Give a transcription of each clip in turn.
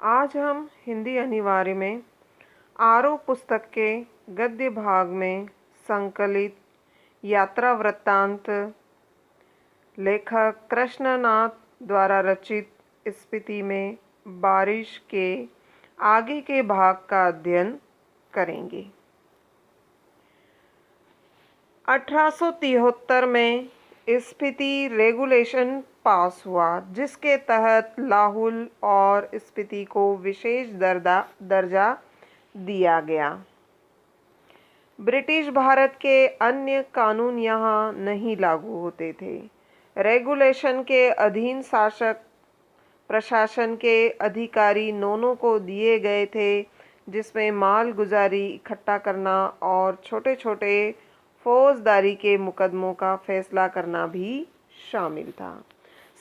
आज हम हिंदी अनिवार्य में आरोह पुस्तक के गद्य भाग में संकलित यात्रा वृत्तांत लेखक कृष्णनाथ द्वारा रचित स्पीति में बारिश के आगे के भाग का अध्ययन करेंगे। 1873 में स्पीति रेगुलेशन पास हुआ, जिसके तहत लाहुल और स्पीति को विशेष दर्जा दिया गया। ब्रिटिश भारत के अन्य कानून यहाँ नहीं लागू होते थे। रेगुलेशन के अधीन शासक प्रशासन के अधिकारी नोनों को दिए गए थे, जिसमें माल गुजारी इकट्ठा करना और छोटे छोटे फौजदारी के मुकदमों का फैसला करना भी शामिल था।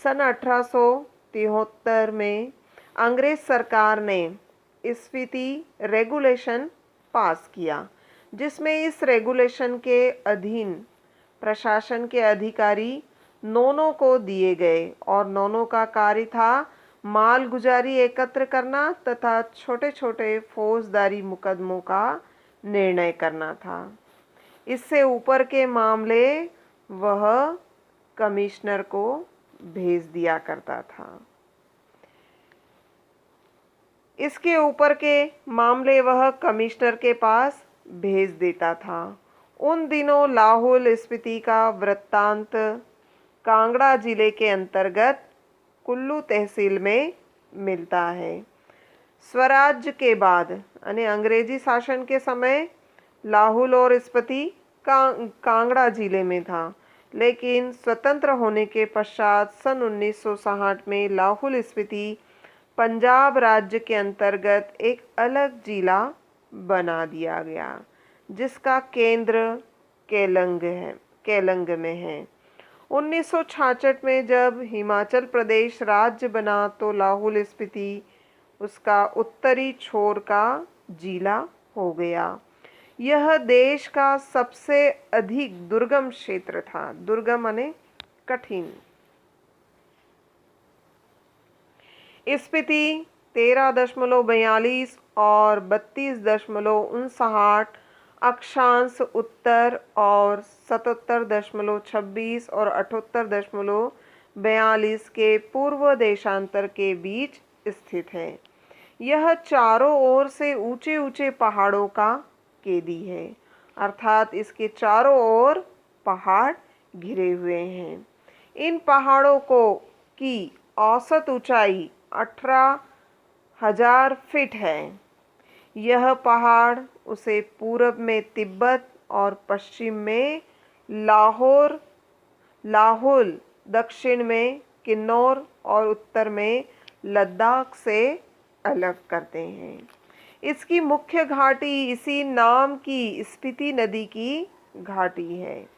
सन 1873 में अंग्रेज सरकार ने स्पीति रेगुलेशन पास किया, जिसमें इस रेगुलेशन के अधीन प्रशासन के अधिकारी नोनों को दिए गए और नोनों का कार्य था माल गुजारी एकत्र करना तथा छोटे छोटे फौजदारी मुकदमों का निर्णय करना था। इससे ऊपर के मामले वह कमिश्नर को भेज दिया करता था। इसके ऊपर के मामले वह कमिश्नर के पास भेज देता था। उन दिनों लाहौल स्पीति का वृत्तांत कांगड़ा जिले के अंतर्गत कुल्लू तहसील में मिलता है। स्वराज्य के बाद यानी अंग्रेजी शासन के समय लाहौल और स्पीति कांगड़ा जिले में था, लेकिन स्वतंत्र होने के पश्चात सन 1960 में लाहौल स्पीति पंजाब राज्य के अंतर्गत एक अलग जिला बना दिया गया, जिसका केंद्र केलंग में है। 1966 में जब हिमाचल प्रदेश राज्य बना तो लाहौल स्पीति उसका उत्तरी छोर का जिला हो गया। यह देश का सबसे अधिक दुर्गम क्षेत्र था। दुर्गम माने कठिन। स्पीति 13.42 और 32.59 अक्षांश उत्तर और 77.26 और 78.42 के पूर्व देशांतर के बीच स्थित है। यह चारों ओर से ऊंचे ऊंचे पहाड़ों का केदी है, अर्थात इसके चारों ओर पहाड़ घिरे हुए हैं। इन पहाड़ों की औसत ऊंचाई 18,000 फीट है। यह पहाड़ उसे पूरब में तिब्बत और पश्चिम में लाहौल, दक्षिण में किन्नौर और उत्तर में लद्दाख से अलग करते हैं। इसकी मुख्य घाटी इसी नाम की स्पीति नदी की घाटी है।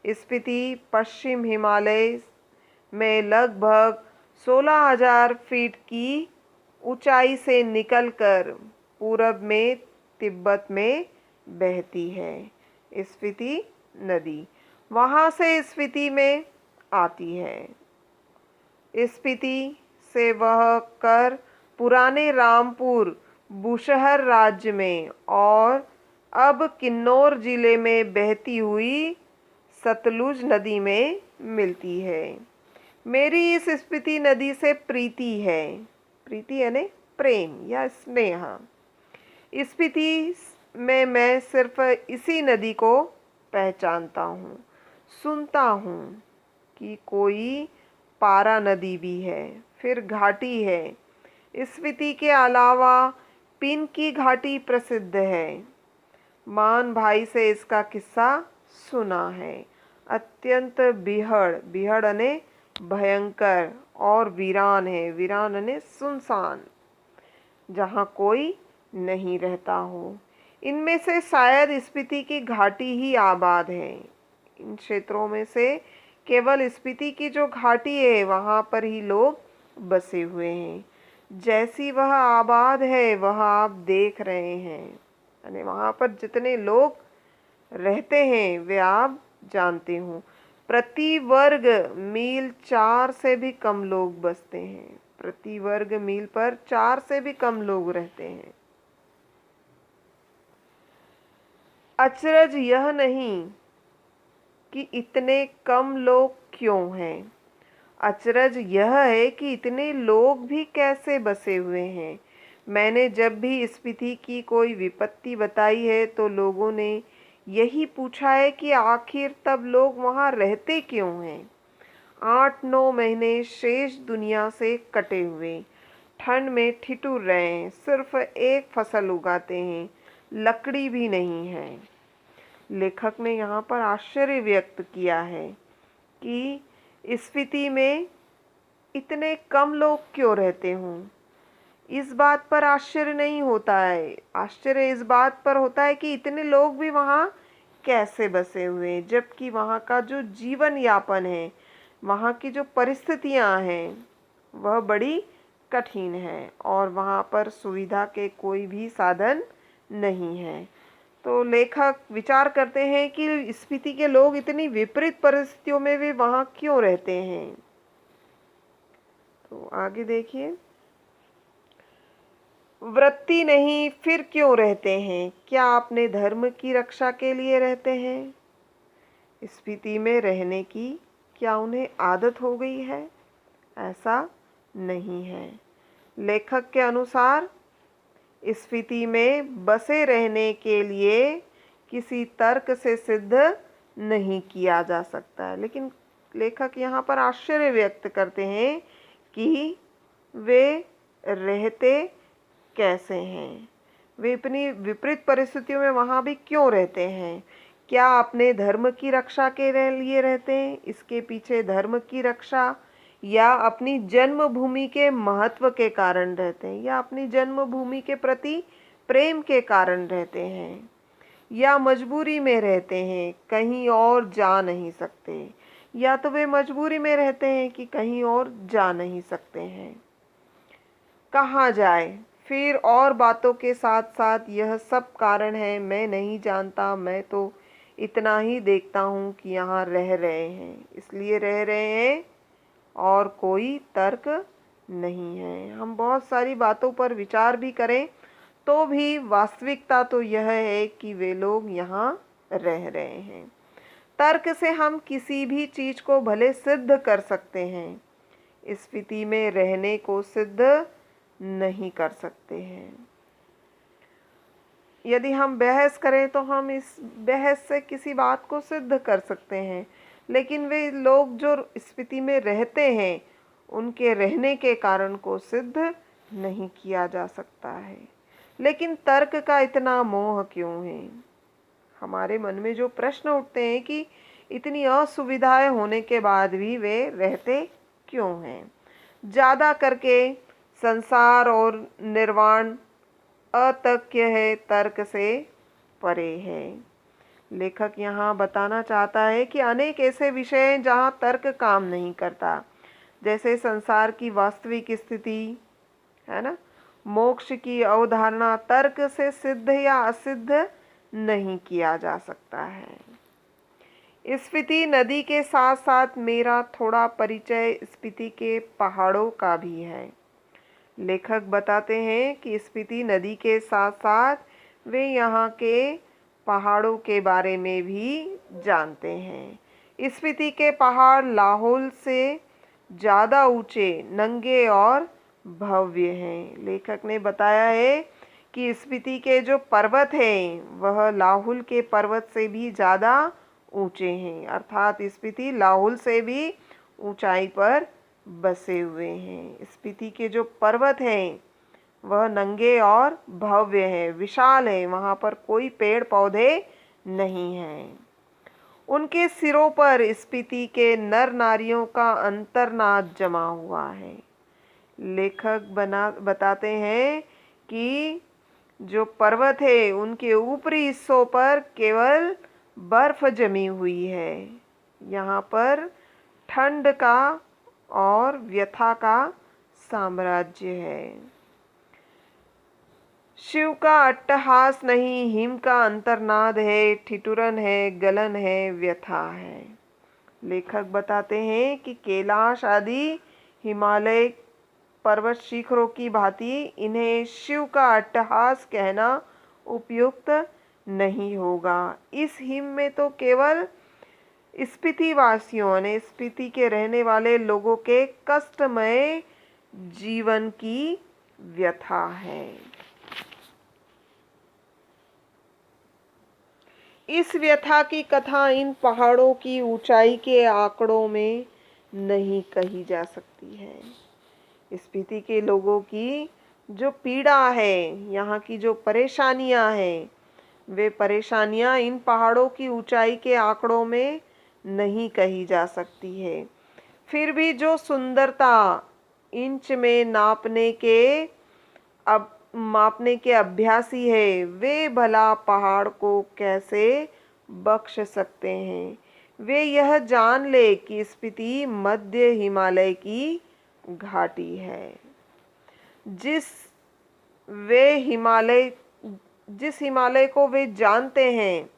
स्पीति पश्चिम हिमालय में लगभग 16,000 फीट की ऊंचाई से निकलकर पूरब में तिब्बत में बहती है। स्पीति नदी वहाँ से स्पीति में आती है। स्पीति से वह कर पुराने रामपुर बुशहर राज्य में और अब किन्नौर जिले में बहती हुई सतलुज नदी में मिलती है। मेरी इस स्पीति नदी से प्रीति है। प्रीति यानी प्रेम या स्नेह। स्पीति में मैं सिर्फ इसी नदी को पहचानता हूँ। सुनता हूँ कि कोई पारा नदी भी है, फिर घाटी है। स्पीति के अलावा पिन की घाटी प्रसिद्ध है। मान भाई से इसका किस्सा सुना है। अत्यंत बिहड़ यानी भयंकर और वीरान है। वीरान यानी सुनसान, जहाँ कोई नहीं रहता हो। इनमें से शायद स्पीति की घाटी ही आबाद है। इन क्षेत्रों में से केवल स्पीति की जो घाटी है वहाँ पर ही लोग बसे हुए हैं। जैसी वह आबाद है वह आप देख रहे हैं, यानी वहाँ पर जितने लोग रहते हैं वे आप जानते हो। प्रति वर्ग मील 4 से भी कम लोग बसते हैं। प्रति वर्ग मील पर 4 से भी कम लोग रहते हैं। अचरज यह नहीं कि इतने कम लोग क्यों हैं, अचरज यह है कि इतने लोग भी कैसे बसे हुए हैं। मैंने जब भी स्पीति की कोई विपत्ति बताई है तो लोगों ने यही पूछा है कि आखिर तब लोग वहाँ रहते क्यों हैं। 8-9 महीने शेष दुनिया से कटे हुए ठंड में ठिठुर रहे हैं, सिर्फ एक फसल उगाते हैं, लकड़ी भी नहीं है। लेखक ने यहाँ पर आश्चर्य व्यक्त किया है कि स्पीति में इतने कम लोग क्यों रहते हों। इस बात पर आश्चर्य नहीं होता है, आश्चर्य इस बात पर होता है कि इतने लोग भी वहाँ कैसे बसे हुए हैं, जबकि वहाँ का जो जीवन यापन है, वहाँ की जो परिस्थितियाँ हैं वह बड़ी कठिन है और वहाँ पर सुविधा के कोई भी साधन नहीं है। तो लेखक विचार करते हैं कि स्पीति के लोग इतनी विपरीत परिस्थितियों में भी वहाँ क्यों रहते हैं। तो आगे देखिए, वृत्ति नहीं फिर क्यों रहते हैं, क्या अपने धर्म की रक्षा के लिए रहते हैं। स्पीति में रहने की क्या उन्हें आदत हो गई है, ऐसा नहीं है। लेखक के अनुसार स्पीति में बसे रहने के लिए किसी तर्क से सिद्ध नहीं किया जा सकता है, लेकिन लेखक यहाँ पर आश्चर्य व्यक्त करते हैं कि वे रहते कैसे हैं, वे इतनी विपरीत परिस्थितियों में वहाँ भी क्यों रहते हैं। क्या अपने धर्म की रक्षा के लिए रहते हैं, इसके पीछे धर्म की रक्षा, या अपनी जन्मभूमि के महत्व के कारण रहते हैं, या अपनी जन्मभूमि के प्रति प्रेम के कारण रहते हैं, या मजबूरी में रहते हैं, कहीं और जा नहीं सकते, या तो वे मजबूरी में रहते हैं कि कहीं और जा नहीं सकते हैं। कहाँ जाए, फिर और बातों के साथ साथ यह सब कारण है, मैं नहीं जानता, मैं तो इतना ही देखता हूँ कि यहाँ रह रहे हैं, इसलिए रह रहे हैं और कोई तर्क नहीं है। हम बहुत सारी बातों पर विचार भी करें तो भी वास्तविकता तो यह है कि वे लोग यहाँ रह रहे हैं। तर्क से हम किसी भी चीज़ को भले सिद्ध कर सकते हैं, स्पीति में रहने को सिद्ध नहीं कर सकते हैं। यदि हम बहस करें तो हम इस बहस से किसी बात को सिद्ध कर सकते हैं, लेकिन वे लोग जो स्पीति में रहते हैं उनके रहने के कारण को सिद्ध नहीं किया जा सकता है। लेकिन तर्क का इतना मोह क्यों है। हमारे मन में जो प्रश्न उठते हैं कि इतनी असुविधाएं होने के बाद भी वे रहते क्यों हैं। ज़्यादा करके संसार और निर्वाण अतर्क्य है, तर्क से परे है। लेखक यहाँ बताना चाहता है कि अनेक ऐसे विषय हैं जहाँ तर्क काम नहीं करता, जैसे संसार की वास्तविक स्थिति है ना, मोक्ष की अवधारणा तर्क से सिद्ध या असिद्ध नहीं किया जा सकता है। स्पीति नदी के साथ साथ मेरा थोड़ा परिचय स्पीति के पहाड़ों का भी है। लेखक बताते हैं कि स्पीति नदी के साथ साथ वे यहाँ के पहाड़ों के बारे में भी जानते हैं। स्पीति के पहाड़ लाहौल से ज़्यादा ऊंचे, नंगे और भव्य हैं। लेखक ने बताया है कि स्पीति के जो पर्वत हैं वह लाहौल के पर्वत से भी ज़्यादा ऊंचे हैं, अर्थात स्पीति लाहौल से भी ऊंचाई पर बसे हुए हैं। स्पीति के जो पर्वत हैं वह नंगे और भव्य हैं, विशाल हैं, वहाँ पर कोई पेड़ पौधे नहीं हैं। उनके सिरों पर स्पीति के नर नारियों का अंतर्नाद जमा हुआ है। लेखक बताते हैं कि जो पर्वत है उनके ऊपरी हिस्सों पर केवल बर्फ जमी हुई है। यहाँ पर ठंड का और व्यथा का साम्राज्य है। शिव का अट्टहास नहीं, हिम का अंतर्नाद है, ठिठुरन है, गलन है, व्यथा है। लेखक बताते हैं कि कैलाश आदि हिमालय पर्वत शिखरों की भांति इन्हें शिव का अट्टहास कहना उपयुक्त नहीं होगा। इस हिम में तो केवल स्पीति वासियों ने, स्पीति के रहने वाले लोगों के कष्टमय जीवन की व्यथा है। इस व्यथा की कथा इन पहाड़ों की ऊंचाई के आंकड़ों में नहीं कही जा सकती है। स्पीति के लोगों की जो पीड़ा है, यहाँ की जो परेशानियां हैं, वे परेशानियां इन पहाड़ों की ऊंचाई के आंकड़ों में नहीं कही जा सकती है। फिर भी जो सुंदरता इंच में मापने के अभ्यासी है, वे भला पहाड़ को कैसे बख्श सकते हैं। वे यह जान ले कि स्पीति मध्य हिमालय की घाटी है। जिस हिमालय को वे जानते हैं,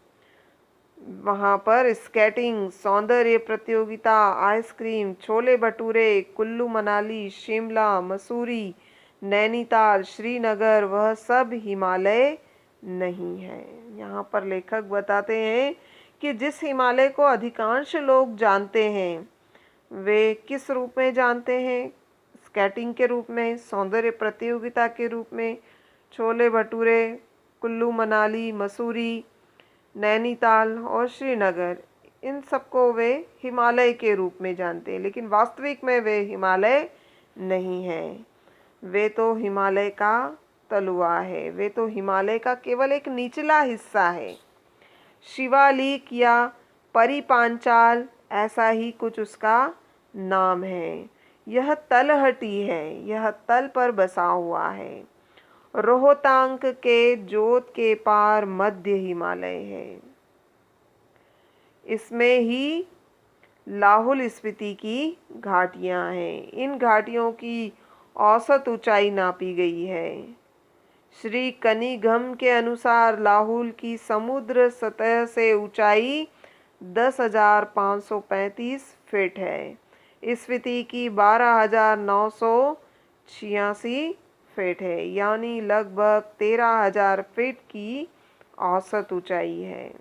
वहाँ पर स्केटिंग, सौंदर्य प्रतियोगिता, आइसक्रीम, छोले भटूरे, कुल्लू मनाली, शिमला, मसूरी, नैनीताल, श्रीनगर, वह सब हिमालय नहीं है। यहाँ पर लेखक बताते हैं कि जिस हिमालय को अधिकांश लोग जानते हैं, वे किस रूप में जानते हैं? स्केटिंग के रूप में, सौंदर्य प्रतियोगिता के रूप में, छोले भटूरे, कुल्लू मनाली, मसूरी, नैनीताल और श्रीनगर, इन सबको वे हिमालय के रूप में जानते हैं। लेकिन वास्तविक में वे हिमालय नहीं है। वे तो हिमालय का तलुआ है। वे तो हिमालय का केवल एक निचला हिस्सा है। शिवालिक या परिपांचाल, ऐसा ही कुछ उसका नाम है। यह तलहटी है। यह तल पर बसा हुआ है। रोहतांग के जोत के पार मध्य हिमालय है। इसमें ही लाहुल स्पीति की घाटियां हैं। इन घाटियों की औसत ऊंचाई नापी गई है। श्री कनिघम के अनुसार लाहुल की समुद्र सतह से ऊंचाई 10,535 फीट है। स्पीति की 12,986 फीट है, यानी लगभग 13,000 फीट की औसत ऊंचाई है।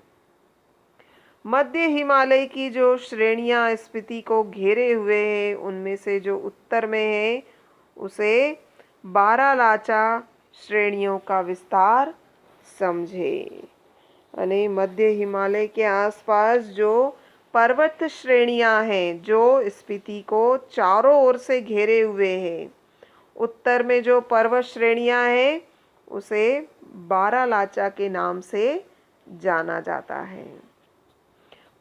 मध्य हिमालय की जो श्रेणियां स्पीति को घेरे हुए हैं, उनमें से जो उत्तर में है, उसे बारालाचा श्रेणियों का विस्तार समझे। यानी मध्य हिमालय के आसपास जो पर्वत श्रेणियां हैं, जो स्पीति को चारों ओर से घेरे हुए हैं, उत्तर में जो पर्वत श्रेणियां हैं, उसे बारालाचा के नाम से जाना जाता है।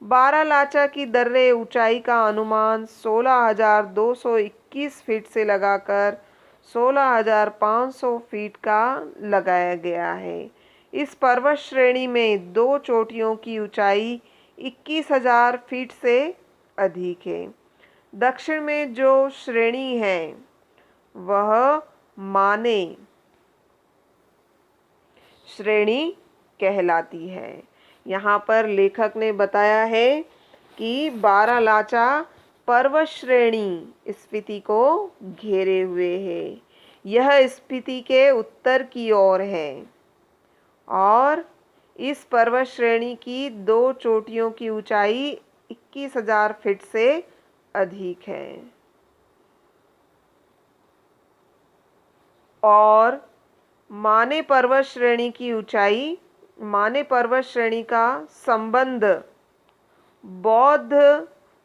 बारालाचा की दर्रे ऊंचाई का अनुमान 16,221 फीट से लगाकर 16,500 फीट का लगाया गया है। इस पर्वत श्रेणी में दो चोटियों की ऊंचाई 21,000 फीट से अधिक है। दक्षिण में जो श्रेणी है, वह माने श्रेणी कहलाती है। यहाँ पर लेखक ने बताया है कि बारालाचा पर्वत श्रेणी स्पीति को घेरे हुए है। यह स्पीति के उत्तर की ओर है और इस पर्वत श्रेणी की दो चोटियों की ऊंचाई 21,000 फीट से अधिक है। और माने पर्वत श्रेणी की ऊंचाई, माने पर्वत श्रेणी का संबंध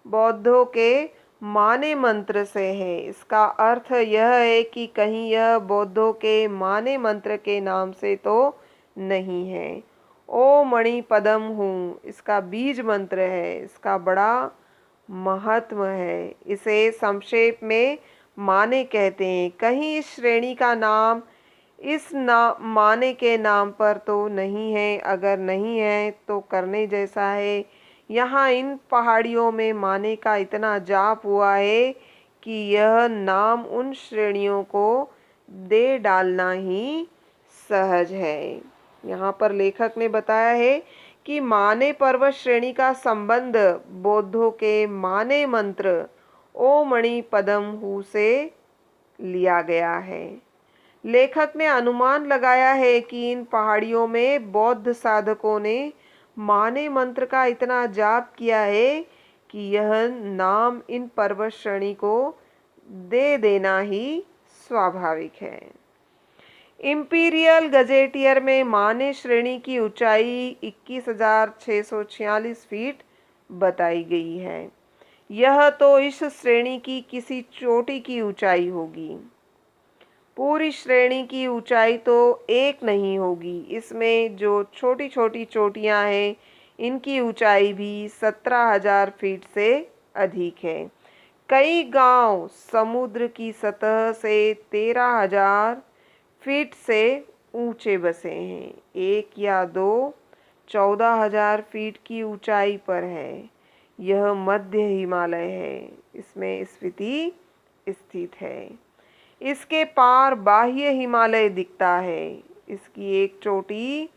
बौद्धों के माने मंत्र से है। इसका अर्थ यह है कि कहीं यह बौद्धों के माने मंत्र के नाम से तो नहीं है। ओ मणि पदम हूँ, इसका बीज मंत्र है। इसका बड़ा महत्व है। इसे संक्षेप में माने कहते हैं। कहीं इस श्रेणी का नाम माने के नाम पर तो नहीं है। अगर नहीं है तो करने जैसा है। यहाँ इन पहाड़ियों में माने का इतना जाप हुआ है कि यह नाम उन श्रेणियों को दे डालना ही सहज है। यहाँ पर लेखक ने बताया है कि माने पर्वत श्रेणी का संबंध बौद्धों के माने मंत्र ओ मणि पदम हु से लिया गया है। लेखक ने अनुमान लगाया है कि इन पहाड़ियों में बौद्ध साधकों ने माने मंत्र का इतना जाप किया है कि यह नाम इन पर्वत श्रेणी को दे देना ही स्वाभाविक है। इंपीरियल गजेटियर में माने श्रेणी की ऊंचाई 21,646 फीट बताई गई है। यह तो इस श्रेणी की किसी चोटी की ऊंचाई होगी। पूरी श्रेणी की ऊंचाई तो एक नहीं होगी। इसमें जो छोटी छोटी चोटियां हैं इनकी ऊंचाई भी 17,000 फीट से अधिक है। कई गांव समुद्र की सतह से 13,000 फीट से ऊंचे बसे हैं। एक या दो 14,000 फीट की ऊंचाई पर है। यह मध्य हिमालय है। इसमें स्पीति स्थित है। इसके पार बाह्य हिमालय दिखता है। इसकी एक चोटी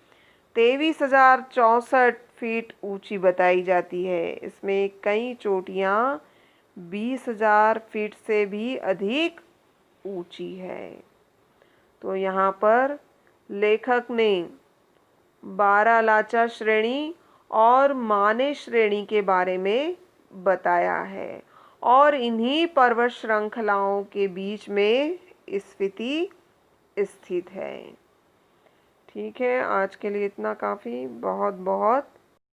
23,064 फीट ऊंची बताई जाती है। इसमें कई चोटियां 20,000 फीट से भी अधिक ऊंची है। तो यहाँ पर लेखक ने बारालाचा श्रेणी और माने श्रेणी के बारे में बताया है और इन्हीं पर्वत श्रृंखलाओं के बीच में स्पीति स्थित है। ठीक है, आज के लिए इतना काफ़ी। बहुत बहुत